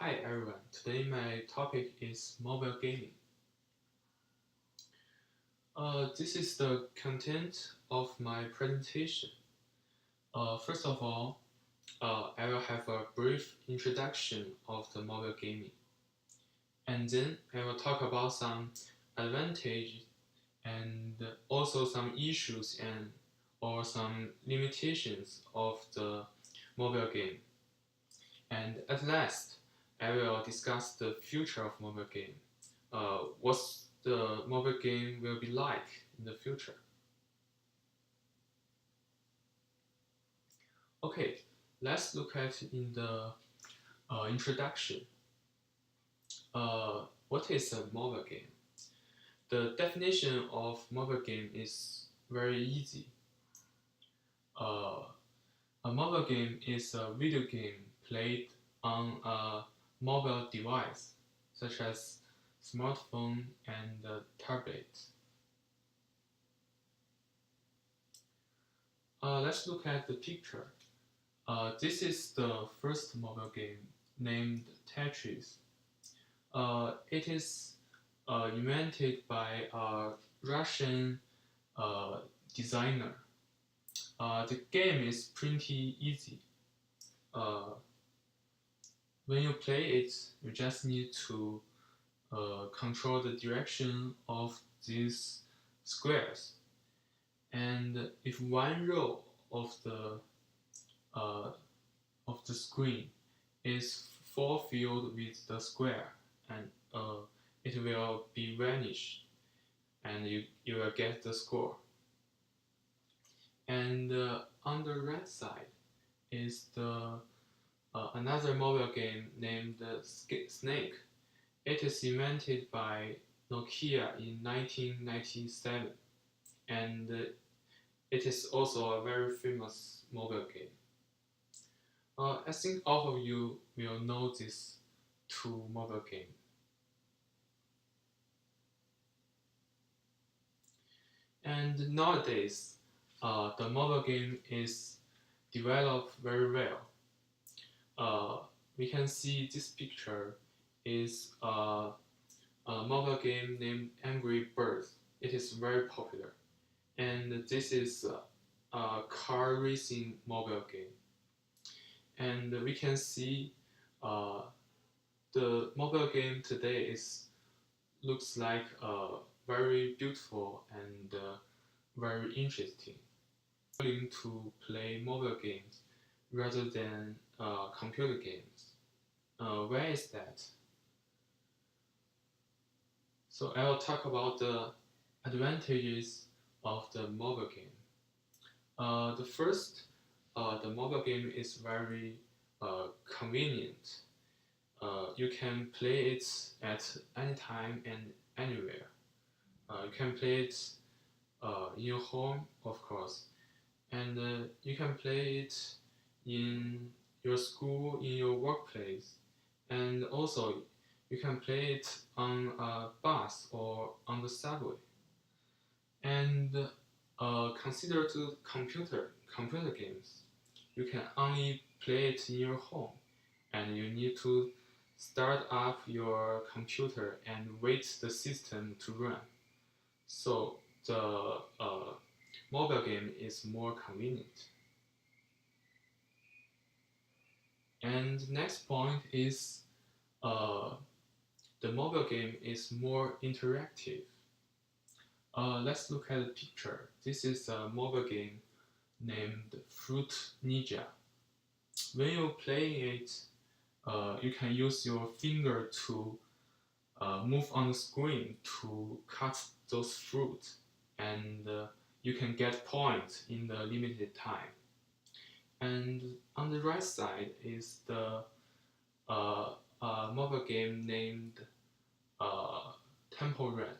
Hi everyone, today my topic is mobile gaming. This is the content of my presentation. First of all, I will have a brief introduction of the mobile gaming, and then I will talk about some advantages and also some issues and or some limitations of the mobile game. And at last, I will discuss the future of mobile game. What's the mobile game will be like in the future. Okay, let's look at in the introduction. What is a mobile game? The definition of mobile game is very easy. Uh, a mobile game is a video game played on a mobile device, such as smartphone and tablet. Let's look at the picture. This is the first mobile game named Tetris. It is invented by a Russian designer. The game is pretty easy. Uh, when you play it, you just need to control the direction of these squares. And if one row uh, of the screen is filled with the square, and it will be vanished, and you will get the score. And on the right side is the another mobile game named Snake. It is invented by Nokia in 1997, and it is also a very famous mobile game. I think all of you will know these two mobile games. And nowadays, the mobile game is developed very well. We can see this picture is a mobile game named Angry Birds. It is very popular. And this is a car racing mobile game. And we can see the mobile game today looks like very beautiful and very interesting. Willing to play mobile games rather than computer games. Why is that? So I will talk about the advantages of the mobile game. The first, the mobile game is very convenient. You can play it at any time and anywhere. You can play it in your home, of course, and you can play it in your school, in your workplace, and also you can play it on a bus or on the subway. And consider to computer games. You can only play it in your home, and you need to start up your computer and wait the system to run. So the mobile game is more convenient. And next point is the mobile game is more interactive. Let's look at the picture. This is a mobile game named Fruit Ninja. When you play it, you can use your finger to move on the screen to cut those fruits, and you can get points in the limited time. And on the right side is the mobile game named Temple Run.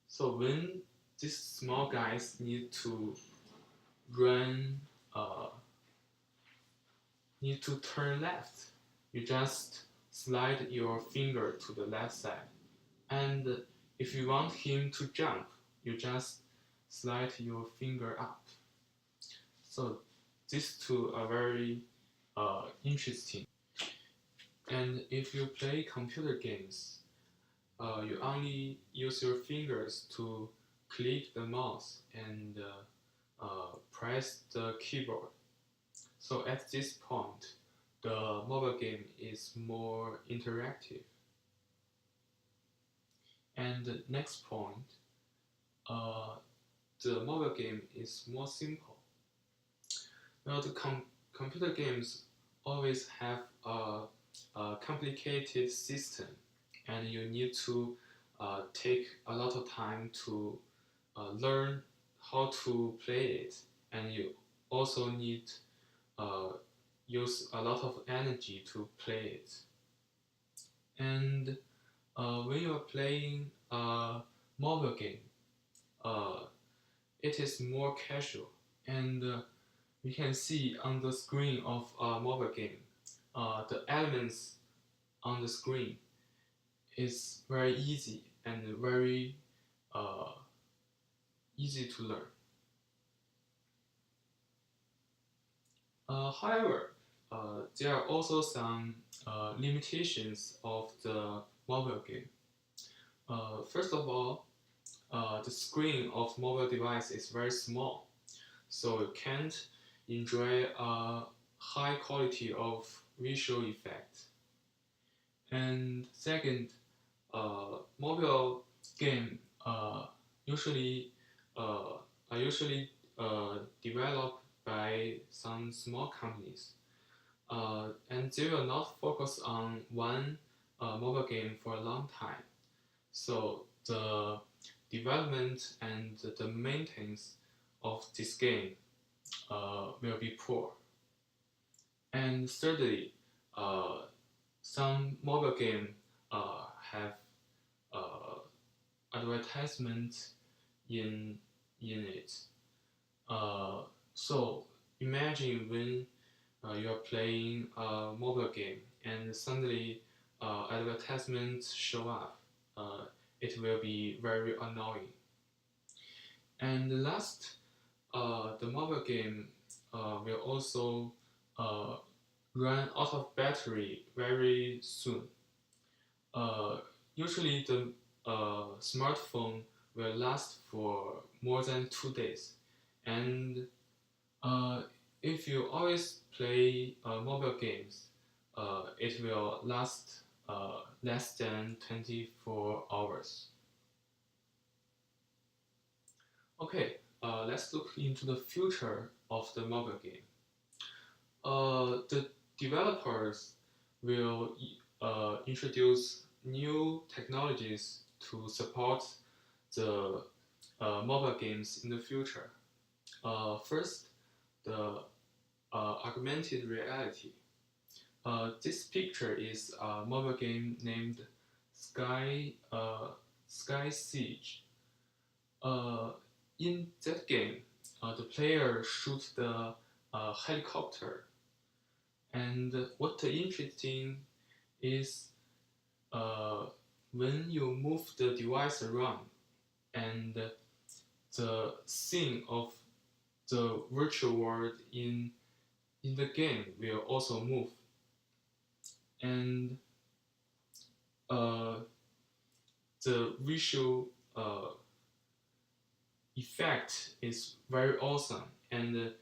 So when these small guys need to run, need to turn left, you just slide your finger to the left side. And if you want him to jump, you just slide your finger up. So these two are very interesting. And if you play computer games, you only use your fingers to click the mouse and press the keyboard. So at this point, the mobile game is more interactive. And the next point, uh, the mobile game is more simple. Now the computer games always have a complicated system, and you need to take a lot of time to learn how to play it, and you also need uh, use a lot of energy to play it. And when you are playing a mobile game, uh, it is more casual, and you can see on the screen of a mobile game, the elements on the screen is very easy and very uh, easy to learn. However, there are also some limitations of the mobile game. First of all, the screen of mobile device is very small, so you can't enjoy a high quality of visual effect. And second, mobile game usually are usually developed by some small companies, and they will not focus on one mobile game for a long time. So the development and the maintenance of this game will be poor. And thirdly, uh, some mobile game have uh, advertisements in it. Uh, so imagine when you are playing a mobile game and suddenly advertisements show up. It will be very annoying. And last, the mobile game will also uh, run out of battery very soon. Uh, Usually, the smartphone will last for more than 2 days, and uh, if you always play mobile games, it will last less than 24 hours. Okay, let's look into the future of the mobile game. The developers will introduce new technologies to support the mobile games in the future. First, the augmented reality. This picture is a mobile game named Sky Siege. Uh, in that game, the player shoots the helicopter, and what interesting is uh, when you move the device around, and the scene of the virtual world in the game will also move, and uh, the visual effect is very awesome. And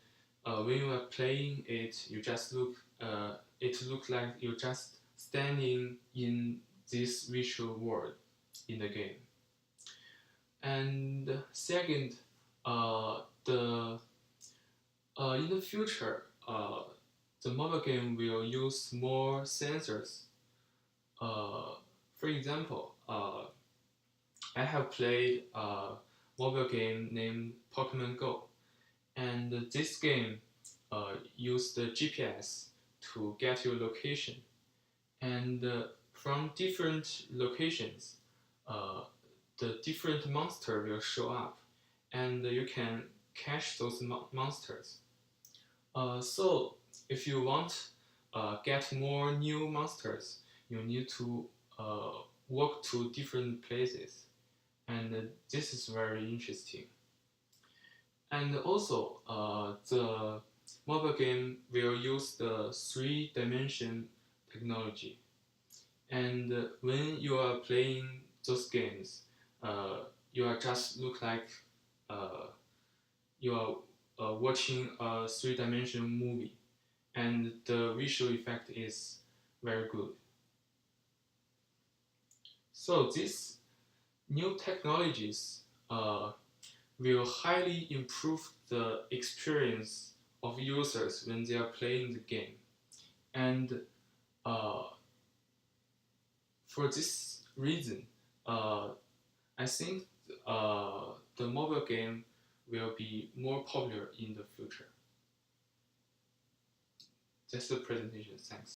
when you are playing it, you just look. It looks like you're just standing in this visual world in the game. And second, the in the future, the mobile game will use more sensors. For example, I have played a mobile game named Pokemon Go, and this game uses the GPS to get your location, and from different locations, uh, the different monster will show up, and you can catch those monsters. So if you want get more new monsters, you need to uh, walk to different places, and this is very interesting. And also, the mobile game will use the three-dimension technology. And when you are playing those games, you are just look like uh, you are watching a three-dimensional movie, and the visual effect is very good. So these new technologies will highly improve the experience of users when they are playing the game. And uh, for this reason, uh, I think the mobile game will be more popular in the future. That's the presentation. Thanks.